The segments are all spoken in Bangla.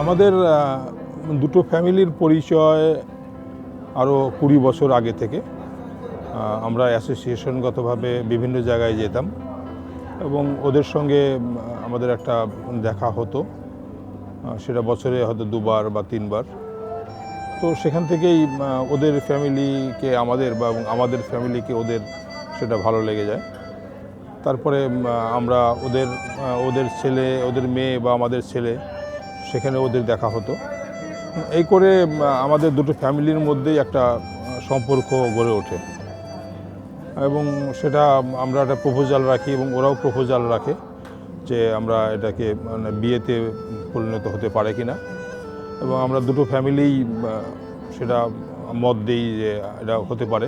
আমাদের দুটো ফ্যামিলির পরিচয় আরও 20 বছর আগে থেকে। আমরা অ্যাসোসিয়েশনগতভাবে বিভিন্ন জায়গায় যেতাম এবং ওদের সঙ্গে আমাদের একটা দেখা হতো, সেটা বছরে হয়তো 2বার বা 3বার। তো সেখান থেকেই ওদের ফ্যামিলিকে আমাদের বা আমাদের ফ্যামিলিকে ওদের সেটা ভালো লেগে যায়। তারপরে আমরা ওদের ছেলে, ওদের মেয়ে বা আমাদের ছেলে, সেখানে ওদের দেখা হতো। এই করে আমাদের দুটো ফ্যামিলির মধ্যেই একটা সম্পর্ক গড়ে ওঠে এবং সেটা আমরা একটা প্রপোজাল রাখি এবং ওরাও প্রপোজাল রাখে যে আমরা এটাকে মানে বিয়েতে পরিণত হতে পারে কিনা, এবং আমরা দুটো ফ্যামিলিই সেটা মত দিই যে এটা হতে পারে,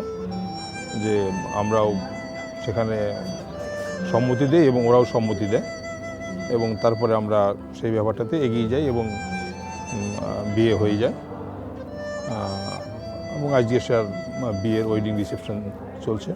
যে আমরাও সেখানে সম্মতি দিই এবং ওরাও সম্মতি দেয় এবং তারপরে আমরা সেই ব্যাপারটাতে এগিয়ে যাই এবং বিয়ে হয়ে যায়। এবং আজকে স্যার বিয়ের ওয়েডিং রিসেপশন চলছে।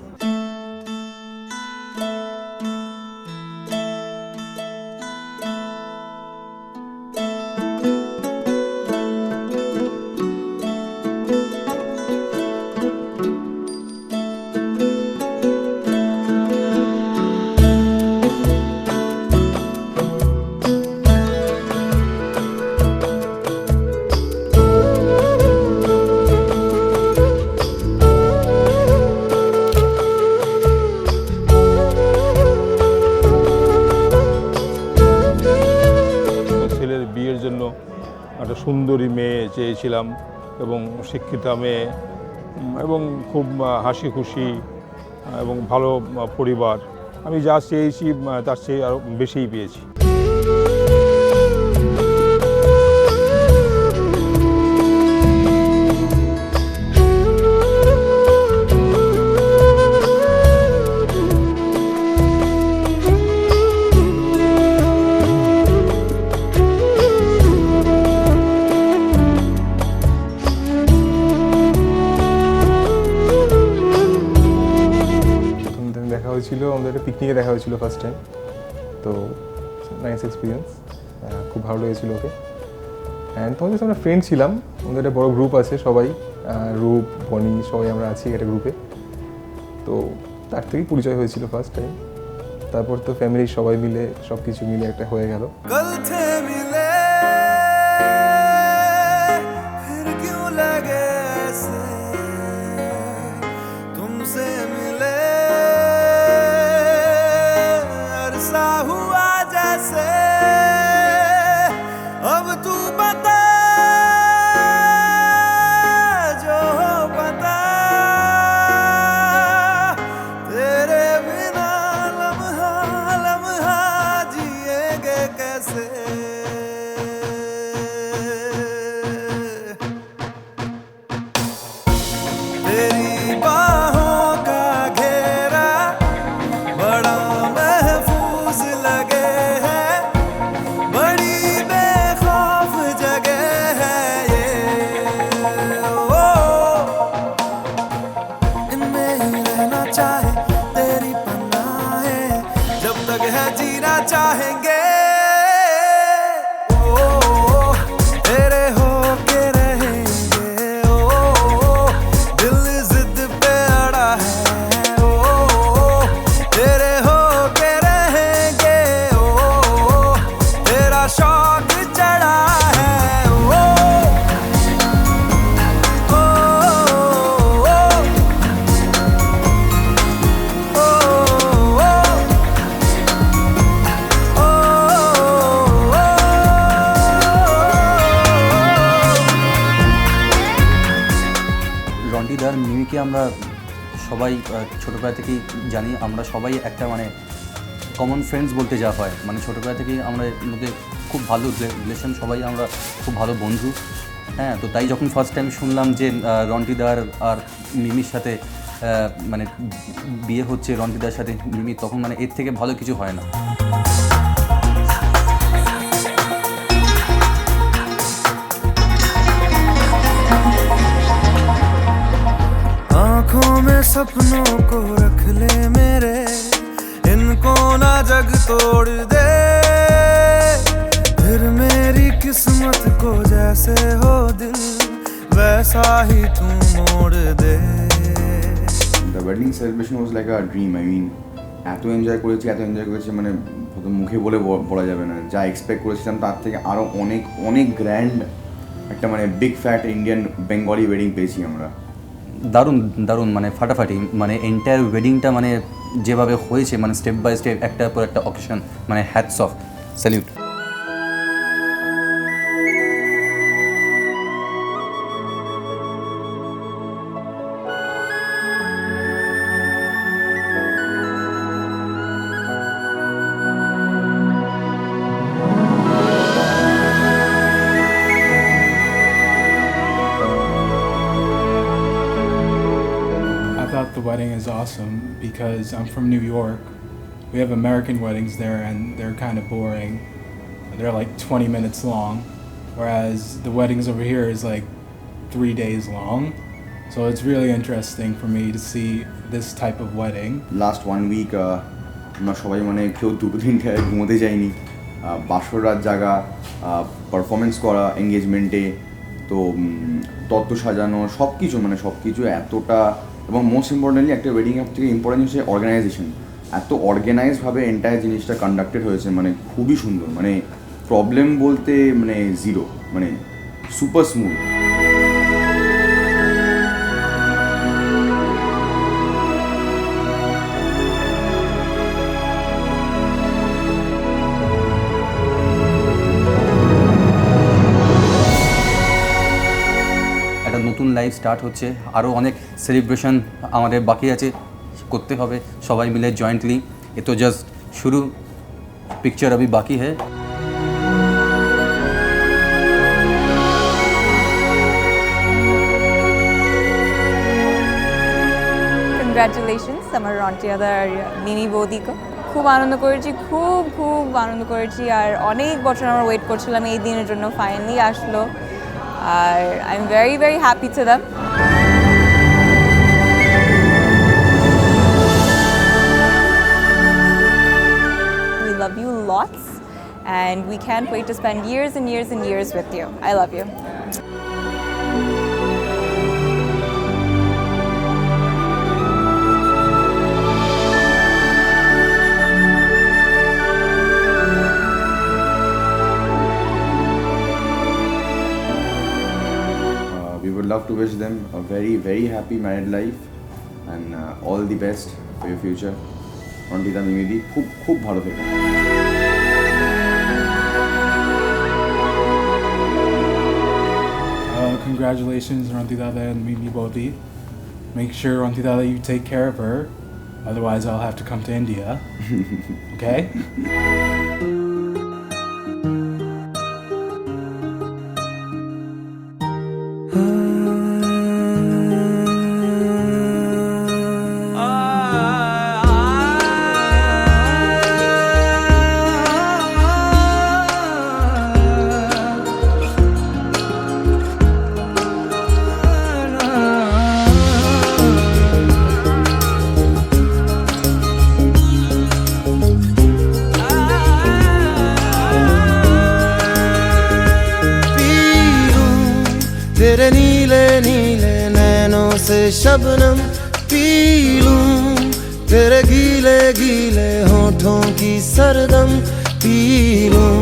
ছেলের বিয়ের জন্য একটা সুন্দরী মেয়ে চেয়েছিলাম এবং শিক্ষিতা মেয়ে এবং খুব হাসি খুশি এবং ভালো পরিবার। আমি যা চেয়েছি তার চেয়ে আরও বেশিই পেয়েছি। দেখা হয়েছিল আমাদের একটা পিকনিকে দেখা হয়েছিল ফার্স্ট টাইম। তো নাইস এক্সপিরিয়েন্স, খুব ভালো লেগেছিল ওকে। অ্যান্ড তোমাদের আমরা ফ্রেন্ড ছিলাম, আমাদের একটা বড় গ্রুপ আছে, সবাই রূপ, বনি, সবাই আমরা আছি একটা গ্রুপে। তো তার থেকেই পরিচয় হয়েছিল ফার্স্ট টাইম। তারপর তো ফ্যামিলির সবাই মিলে সব কিছু মিলে একটা হয়ে গেল। चाहेंगे রন্টিদার মিমিকে আমরা সবাই ছোটোবেলা থেকেই জানি। আমরা সবাই একটা মানে কমন ফ্রেন্ডস বলতে যা হয়, মানে ছোটোবেলা থেকেই আমরা মধ্যে খুব ভালো রিলেশন, সবাই আমরা খুব ভালো বন্ধু। হ্যাঁ, তো তাই যখন ফার্স্ট টাইম শুনলাম যে রন্টিদার আর মিমির সাথে মানে বিয়ে হচ্ছে রন্টিদার সাথে মিমি, তখন মানে এর থেকে ভালো কিছু হয় না। आँखों में सपनों को रख ले मेरे, इनको ना जग तोड़ दे, फिर मेरी क्यों किस्मत को जैसे हो दिल वैसा ही तू मोड़ दे। The wedding celebration was like a dream. I mean এত এনজয় করেছি মানে হয়তো মুখে বলে বলা যাবে না। যা এক্সপেক্ট করেছিলাম তার থেকে আরও অনেক অনেক গ্র্যান্ড একটা মানে big fat Indian Bengali wedding পেয়েছি আমরা। দারুণ দারুণ, মানে ফাটাফাটি, মানে এন্টায়ার ওয়েডিংটা মানে যেভাবে হয়েছে, মানে স্টেপ বাই স্টেপ একটার পর একটা অকেশন, মানে hats off, salute. I thought the wedding is awesome because I'm from New York. We have American weddings there and they're kind of boring. They're like 20 minutes long, whereas the weddings over here is like 3 days long. So it's really interesting for me to see this type of wedding. Last 1 week আমরা সবাই মানে কেউ 2-3 ঘুমোতে যাইনি। বাসর রাত জাগা, পারফরমেন্স করা এঙ্গেজমেন্টে, তো তত্ত্ব সাজানো, সব কিছু মানে সব কিছু এতটা, এবং মোস্ট ইম্পর্টেন্টলি একটা ওয়েডিংয়ের থেকে ইম্পর্টেন্ট হচ্ছে অর্গানাইজেশন। এত অর্গানাইজভাবে এন্টায়ার জিনিসটা কন্ডাক্টেড হয়েছে, মানে খুবই সুন্দর, মানে প্রবলেম বলতে মানে জিরো, মানে সুপার স্মুথ। একটা নতুন লাইফ স্টার্ট হচ্ছে, আরও অনেক সেলিব্রেশন আমাদের বাকি আছে, করতে হবে সবাই মিলে জয়েন্টলি। এ তো জাস্ট শুরু, পিকচার अभी বাকি है। কংগ্রাচুলেশনস আমার রন্টিয়াদা আর মিমি বৌদিকে। খুব আনন্দ করেছি, খুব খুব আনন্দ করেছি, আর অনেক বছর আমরা ওয়েট করছিলাম এই দিনের জন্য, ফাইনালি আসলো, আর I am very very happy to them. We love you lots and we can't wait to spend years and years and years with you. I love you. We would love to wish them a very very happy married life and all the best for your future. রন্টিতা মিমিদি খুব খুব ভালো থেকো। Congratulations, Rantidada and Mimi Bodhi. Make sure, Rantidada, you take care of her. Otherwise, I'll have to come to India. Okay? तेरे नीले नीले नैनों से शबनम पी लूं, तेरे गीले गीले होठों की सरगम पी लूं,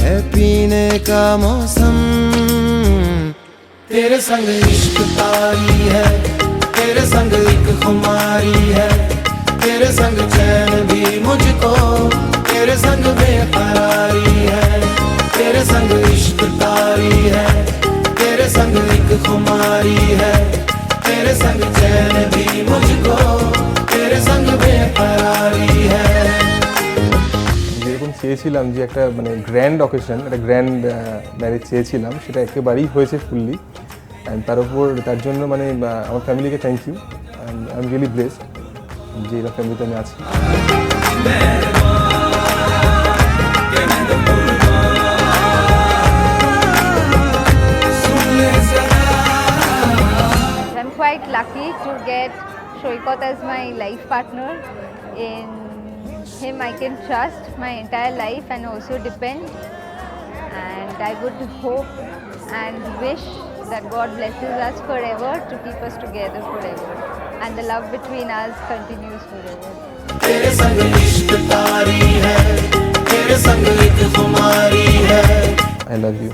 है पीने का मौसम। तेरे संग इश्क तारी है, तेरे संग एक खुमारी है, तेरे संग चैन भी मुझको, तेरे संग बेकरारी है, तेरे संग इश्क तारी है, तेरे संग एक खुमारी है, तेरे संग चैन भी मुझको, तेरे संग बेकरारी है। যেরকম চেয়েছিলাম যে একটা মানে গ্র্যান্ড অকেশন, একটা গ্র্যান্ড ম্যারেজ চেয়েছিলাম, সেটা একেবারেই হয়েছে ফুললি। অ্যান্ড তার জন্য মানে আমার ফ্যামিলিকে thank you, and I am really blessed যে এরকম ফ্যামিলিতে আমি আছি। I'm quite lucky to get Shoykot as my life partner. In him I can trust my entire life and also depend. and I would hope and wish that God blesses us forever to keep us together forever, and the love between us continues forever. तेरे संग इश्क तारी है, तेरे संग एक खुमारी है. I love you.